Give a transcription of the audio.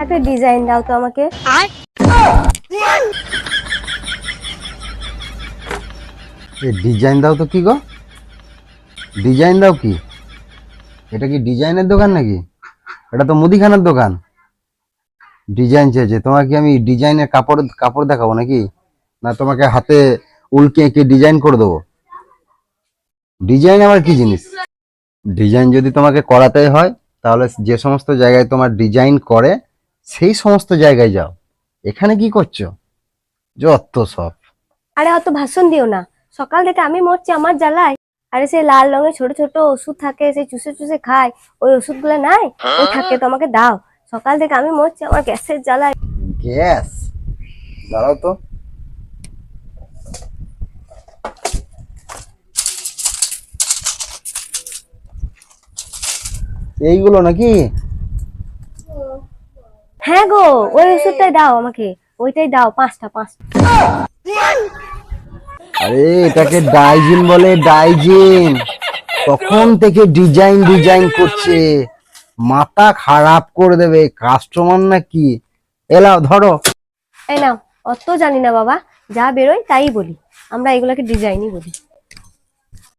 একটা ডিজাইন দাও তো আমাকে। ডিজাইন দাও তো কি গো? ডিজাইন দাও কি? এটা কি ডিজাইনের দোকান নাকি? এটা তো মুদিখানার দোকান। ডিজাইন চেয়েছে, তোমাকে কি আমি ডিজাইনের কাপড় কাপড় দেখাবো নাকি? না তোমাকে হাতে উল্কে এঁকে ডিজাইন করে দেবো? ডিজাইন আবার কি জিনিস? ডিজাইন যদি তোমাকে করাতে হয় তাহলে যে সমস্ত জায়গায় তোমার ডিজাইন করে সেই সমস্ত জায়গায় যাও। এখানে কি করছো? যত সব। আরে অত ভাষণ দিও না, সকাল থেকে আমি মরছি আমার জ্বালায়। আরে সেই লাল রঙের ছোট ছোট ওষুধ থাকে, সেই চুষে চুষে খায়, ওই ওষুধগুলো নাই? ওই থাকে তো আমাকে দাও। সকাল থেকে আমি মরছি আমার গ্যাসের জ্বালায়। গ্যাস? দাঁড়াও তো। এইগুলো নাকি? হ্যাঁ গো, ওই ওষুধটাই দাও আমাকে, ওইটাই দাও, পাঁচটা পাঁচটা। আরে এটাকে ডাইজিন বলে, ডাইজিন। তখন থেকে ডিজাইন ডিজাইন করছে, মাথা খারাপ করে দেবে। কাস্টমার নাকি? এলাও ধরো। এই নাও। অত জানি না বাবা, যা বেরোয় তাই বলি, আমরা এগুলোকে ডিজাইনই বলি।